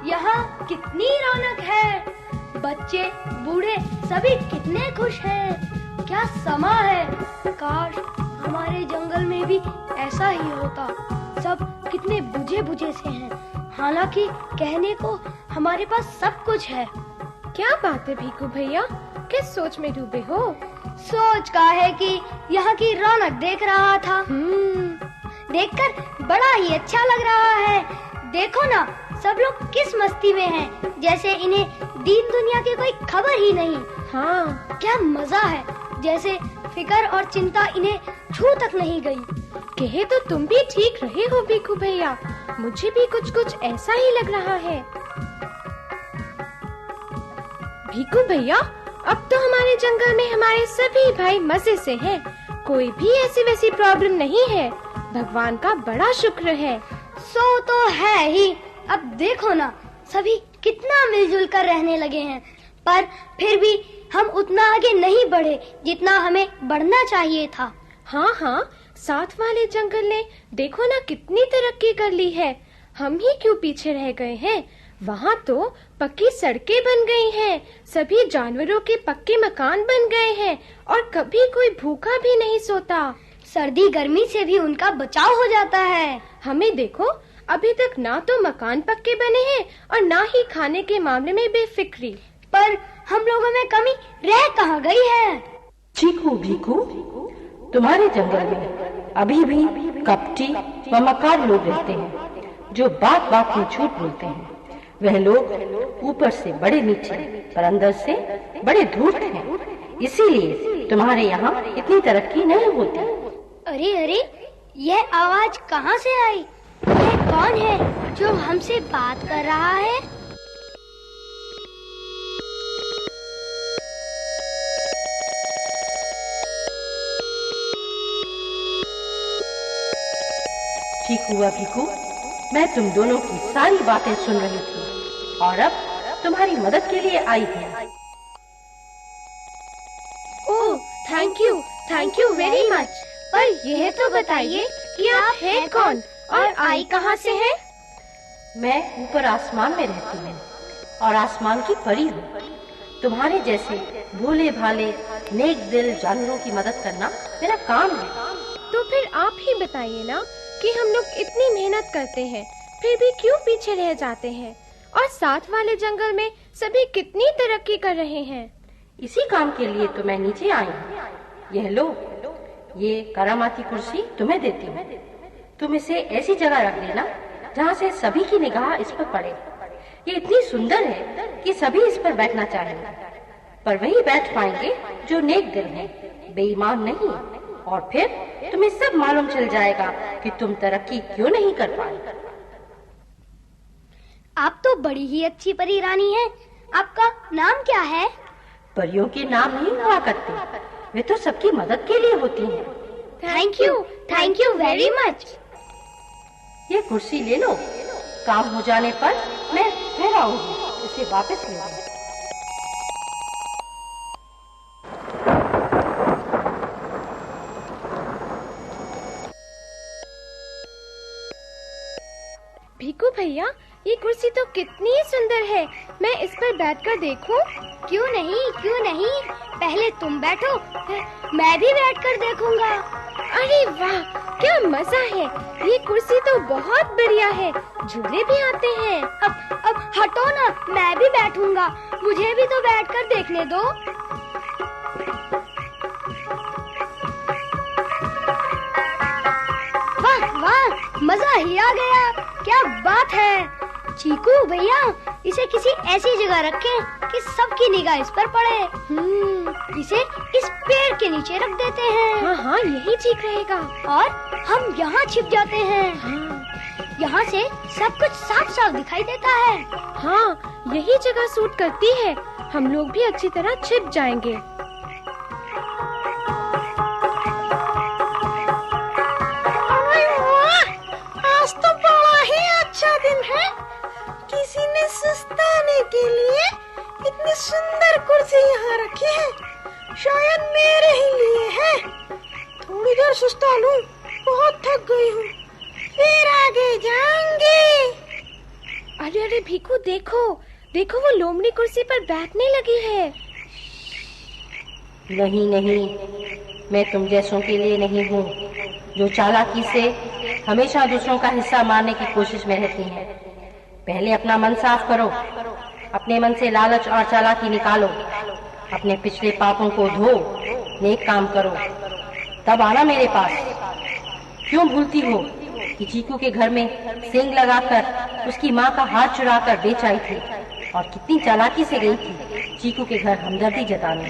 यहाँ कितनी रौनक है। बच्चे बूढ़े सभी कितने खुश हैं। क्या समा है। काश हमारे जंगल में भी ऐसा ही होता। सब कितने बुझे बुझे से हैं। हालांकि कहने को हमारे पास सब कुछ है। क्या बात है भीखू भैया, किस सोच में डूबे हो? सोच का है कि यहाँ की रौनक देख रहा था। देखकर बड़ा ही अच्छा लग रहा है। देखो ना, सब लोग किस मस्ती में हैं, जैसे इन्हें दीन दुनिया की कोई खबर ही नहीं। हाँ, क्या मजा है, जैसे फिक्र और चिंता इन्हें छू तक नहीं गई। कहे तो तुम भी ठीक रहे हो भीखू भैया, मुझे भी कुछ कुछ ऐसा ही लग रहा है। भीखू भैया, अब तो हमारे जंगल में हमारे सभी भाई मजे से हैं। कोई भी ऐसी वैसी प्रॉब्लम नहीं है। भगवान का बड़ा शुक्र है। सो तो है ही। अब देखो ना, सभी कितना मिलजुल कर रहने लगे हैं। पर फिर भी हम उतना आगे नहीं बढ़े जितना हमें बढ़ना चाहिए था। हाँ हाँ, साथ वाले जंगल ने देखो ना कितनी तरक्की कर ली है। हम ही क्यों पीछे रह गए हैं। वहाँ तो पक्की सड़कें बन गई हैं, सभी जानवरों के पक्के मकान बन गए हैं और कभी कोई भूखा भी नहीं सोता। सर्दी गर्मी से भी उनका बचाव हो जाता है। हमें देखो, अभी तक ना तो मकान पक्के बने हैं और ना ही खाने के मामले में बेफिक्री। पर हम लोगों में कमी रह कहाँ गई है? चीकू भीकू, तुम्हारे जंगल में अभी भी कपटी व मकार लोग रहते हैं जो बात बात में झूठ बोलते हैं। वह लोग ऊपर से बड़े मीठे पर अंदर से बड़े धूर्त हैं। इसीलिए तुम्हारे यहाँ इतनी तरक्की नहीं होती। अरे अरे, यह आवाज कहाँ से आई? यह कौन है जो हमसे बात कर रहा है? चीकू व भीकू, मैं तुम दोनों की सारी बातें सुन रही थी और अब तुम्हारी मदद के लिए आई हूँ। ओह, थैंक यू वेरी मच। पर यह तो बताइए कि आप हैं कौन और आई कहाँ से हैं? मैं ऊपर आसमान में रहती हूँ और आसमान की परी हूँ। तुम्हारे जैसे भोले भाले नेक दिल जानवरों की मदद करना मेरा काम है। तो फिर आप ही बताइए ना कि हम लोग इतनी मेहनत करते हैं फिर भी क्यों पीछे रह जाते हैं और साथ वाले जंगल में सभी कितनी तरक्की कर रहे हैं। इसी काम के लिए तो मैं नीचे आई हूँ। यह लो, ये करामाती कुर्सी तुम्हें देती हूँ। तुम इसे ऐसी जगह रख देना जहाँ से सभी की निगाह इस पर पड़े। ये इतनी सुंदर है कि सभी इस पर बैठना चाहेंगे, पर वही बैठ पाएंगे जो नेक दिल हैं, बेईमान नहीं। और फिर तुम्हें सब मालूम चल जाएगा कि तुम तरक्की क्यों नहीं कर पाए। आप तो बड़ी ही अच्छी परी रानी हैं। आपका नाम क्या है? परियों के नाम नहीं हुआ करते, वे तो सबकी मदद के लिए होती हैं। Thank you very much. ये कुर्सी ले लो, काम हो जाने पर मैं फिर आऊंगी इसे वापस ले लो। भीखू भैया, ये कुर्सी तो कितनी सुंदर है। मैं इस पर बैठकर देखूं? क्यों नहीं, पहले तुम बैठो मैं भी बैठकर देखूंगा। अरे वाह, क्या मजा है। ये कुर्सी तो बहुत बढ़िया है, झूले भी आते हैं। अब हटो ना, मैं भी बैठूंगा। मुझे भी तो बैठकर देखने दो। वाह वाह, मजा ही आ गया। क्या बात है चीकू भैया, इसे किसी ऐसी जगह रखें कि सबकी निगाह इस पर पड़े। इसे इस पेड़ के नीचे रख देते हैं। हाँ हाँ, यही ठीक रहेगा। और हम यहाँ छिप जाते हैं। हाँ यहाँ से सब कुछ साफ साफ दिखाई देता है। हाँ, यही जगह सूट करती है। हम लोग भी अच्छी तरह छिप जाएंगे। आज तो बड़ा ही अच्छा दिन है। किसी ने सुस्ताने के लिए इतनी सुंदर कुर्सी यहाँ रखी है। शायद मेरे ही लिए है। थोड़ी देर सुस्ता लूं, बहुत थक गई हूँ, फिर आगे जाऊंगी। अरे अरे भीखू, देखो देखो, वो लोमड़ी कुर्सी पर बैठने लगी है। नहीं नहीं, मैं तुम जैसों के लिए नहीं हूँ, जो चालाकी से हमेशा दूसरों का हिस्सा मारने की कोशिश में रहती हैं। पहले अपना मन साफ करो, अपने मन से लालच और चालाकी निकालो, अपने पिछले पापों को धो, नेक काम करो, तब आना मेरे पास। क्यों भूलती हो कि चीकू के घर में सींग लगाकर उसकी माँ का हाथ चुराकर बेच आई थी, और कितनी चालाकी से गई थी चीकू के घर हमदर्दी जताने।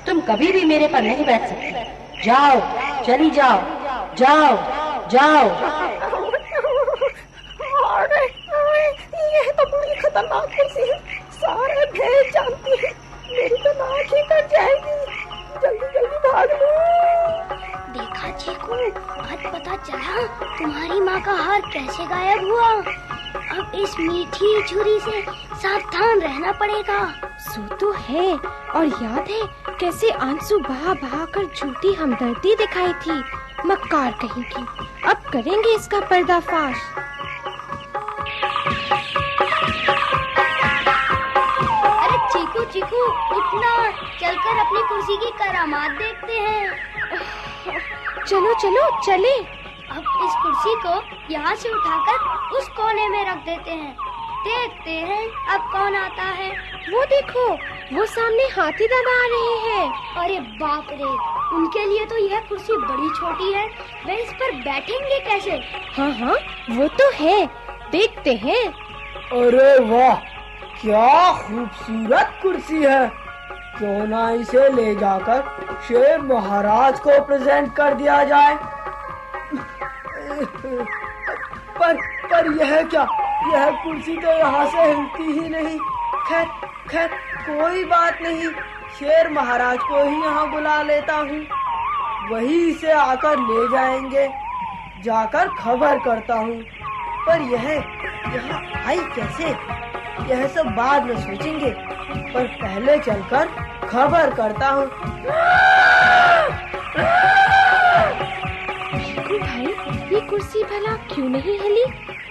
तुम कभी भी मेरे पर नहीं बैठ सकती। जाओ, चली जाओ, जाओ जाओ। अरे यह तो बड़ी खतरनाक कुर्सी है। सारे भेद जानती है। मेरी तो नाक ही कट जाएगी। जल्दी जल्दी भाग लूं। देखा चीकू, आज पता चला तुम्हारी माँ का हार कैसे गायब हुआ। अब इस मीठी छुरी से सावधान रहना पड़ेगा। सो तो है, और याद है कैसे आंसू बहा बहा कर झूठी हमदर्दी दिखाई थी। मक्कार कहीं की। अब करेंगे इसका पर्दाफाश। अरे चीकू चीकू, उठना, चलकर अपनी कुर्सी की करामात देखते हैं। चलो चलो चले। अब इस कुर्सी को यहाँ से उठाकर उस कोने में रख देते हैं। देखते हैं अब कौन आता है। वो देखो, वो सामने हाथी दादा आ रहे हैं। अरे बाप रे, उनके लिए तो यह कुर्सी बड़ी छोटी है। वे इस पर बैठेंगे कैसे? हाँ हाँ, वो तो है, देखते हैं। अरे वाह, क्या खूबसूरत कुर्सी है। क्यों ना इसे ले जाकर शेर महाराज को प्रेजेंट कर दिया जाए। पर यह क्या, यह कुर्सी तो यहाँ से हिलती ही नहीं। खैर खैर, कोई बात नहीं, शेर महाराज को ही यहाँ बुला लेता हूँ। वही इसे आकर ले जाएंगे। जाकर खबर करता हूँ। पर यह यहाँ आई कैसे, यह सब बाद में सोचेंगे। पर पहले चलकर खबर करता हूँ। भाई, ये कुर्सी भला क्यों नहीं हिली?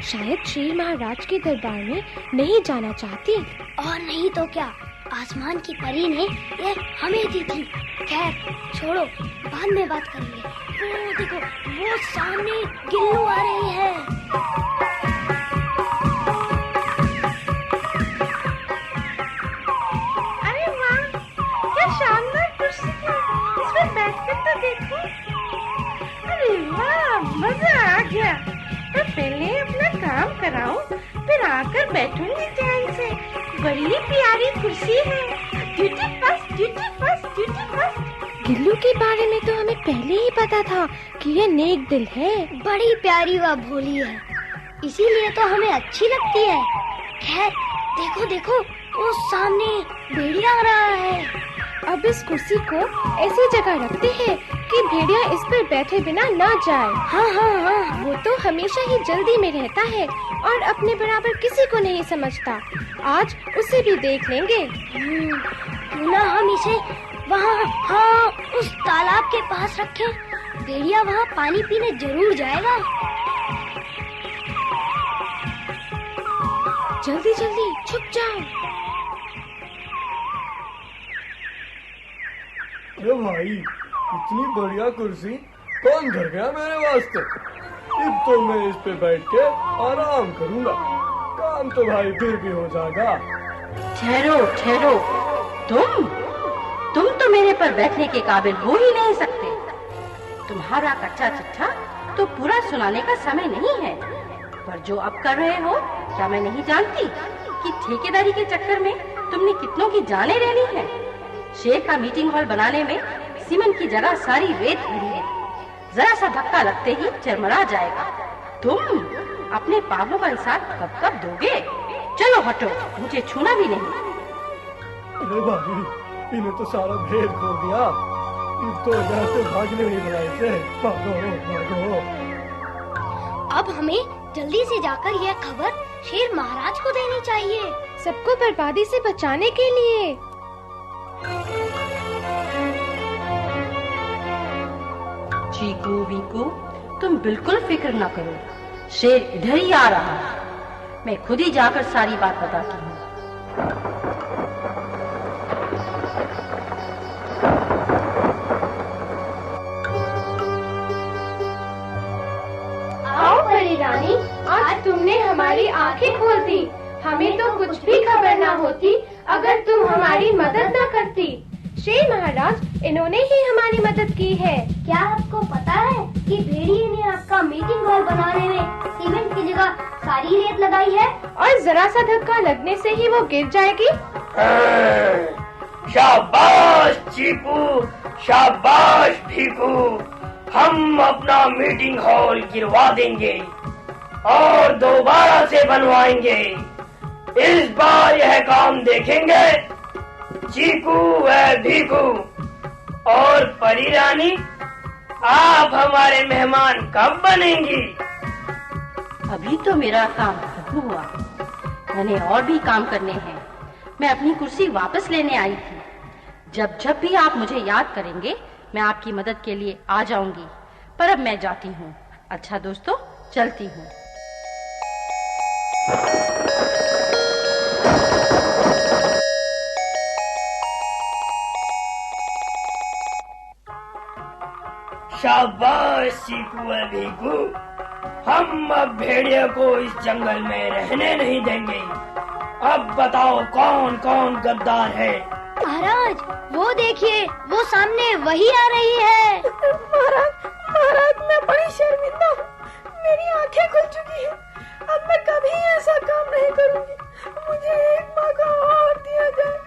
शायद शेर महाराज के दरबार में नहीं जाना चाहती। और नहीं तो क्या, आसमान की परी ने ये हमें दी थी। खैर छोड़ो, बाद में बात करेंगे। वो देखो, वो सामने गिल्लू आ रही है। अरे वाह, क्या शानदार कुर्सी है। इस पर बैठकर तो देखो। अरे वाह, मजा आ गया। तो पहले अपना काम कराऊं, फिर आकर बैठूंगी चैन से। बड़ी प्यारी कुर्सी है। Duty first, duty first, duty first. Gillu के बारे में तो हमें पहले ही पता था कि ये नेक दिल है। बड़ी प्यारी व भोली है, इसीलिए तो हमें अच्छी लगती है। खैर देखो देखो, वो सामने भेड़िया आ रहा है। अब इस कुर्सी को ऐसी जगह रखते हैं कि भेड़िया इस पर बैठे बिना ना जाए। हाँ हाँ हाँ, वो तो हमेशा ही जल्दी में रहता है और अपने बराबर किसी को नहीं समझता। आज उसे भी देख लेंगे। क्यों ना हम इसे वहाँ, हाँ, उस तालाब के पास रखें। भेड़िया वहाँ पानी पीने जरूर जाएगा। जल्दी जल्दी छुप जाओ। अरे भाई, इतनी बढ़िया कुर्सी कौन घर गया मेरे वास्ते? अब तो मैं इस पे बैठ के आराम करूंगा, काम तो भाई फिर भी हो जाएगा। ठहरो ठहरो, तुम तो मेरे पर बैठने के काबिल हो ही नहीं सकते। तुम्हारा कच्चा चिट्ठा तो पूरा सुनाने का समय नहीं है, पर जो अब कर रहे हो, क्या मैं नहीं जानती कि ठेकेदारी के चक्कर में तुमने कितनों की जानें ले ली है। शेर का मीटिंग हॉल बनाने में सीमेंट की जगह सारी रेत भरी है, जरा सा धक्का लगते ही चरमरा जाएगा। तुम अपने पापों का हिसाब कब कब दोगे? चलो हटो, मुझे छूना भी नहीं। अरे भाई, इन्हें तो सारा भेद खोल दिया। अब तो यहाँ से भागने नहीं बनाए थे। भागो भागो। अब हमें जल्दी से जाकर यह खबर शेर महाराज को देनी चाहिए, सबको बर्बादी से बचाने के लिए। चीकू वीकू, तुम बिल्कुल फिक्र न करो, शेर इधर ही आ रहा है। मैं खुद ही जाकर सारी बात बताती हूँ। आओ परी रानी, आज तुमने हमारी आंखें खोल दी। हमें तो कुछ भी खबर ना होती अगर तुम हमारी मदद न करती। शेर महाराज, इन्होंने ही हमारी मदद की है। क्या आपको पता है कि भेड़िए ने आपका मीटिंग हॉल बनाने में सीमेंट की जगह सारी रेत लगाई है? और जरा सा धक्का लगने से ही वो गिर जाएगी। शाबाश चीकू, शाबाश भीकू, हम अपना मीटिंग हॉल गिरवा देंगे और दोबारा से बनवाएंगे। इस बार यह काम देखेंगे चीकू व भीकू। और परी रानी, आप हमारे मेहमान कब बनेंगी? अभी तो मेरा काम खत्म हुआ, मैंने और भी काम करने हैं। मैं अपनी कुर्सी वापस लेने आई थी। जब जब भी आप मुझे याद करेंगे, मैं आपकी मदद के लिए आ जाऊंगी। पर अब मैं जाती हूँ। अच्छा दोस्तों, चलती हूँ। शाबाश चीकू व भीकू, हम अब भेड़िया को इस जंगल में रहने नहीं देंगे। अब बताओ कौन कौन गद्दार है? महाराज, वो देखिए, वो सामने वही आ रही है। महाराज, मैं बड़ी शर्मिंदा हूँ। मेरी आंखें खुल चुकी हैं। अब मैं कभी ऐसा काम नहीं करूँगी। मुझे एक मौका और दिया जाए।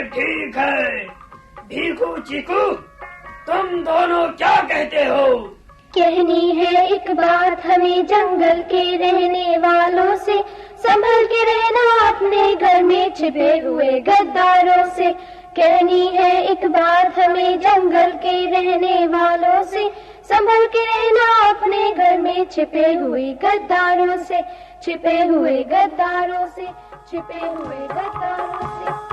ठीक है भीकू चीकू, तुम दोनों क्या कहते हो? कहनी है एक बात हमें जंगल के रहने वालों से, संभल के रहना अपने घर में छिपे हुए गद्दारों से। कहनी है एक बात हमें जंगल के रहने वालों से, संभल के रहना अपने घर में छिपे हुए गद्दारों से, छिपे हुए गद्दारों से, छिपे हुए गद्दारों से।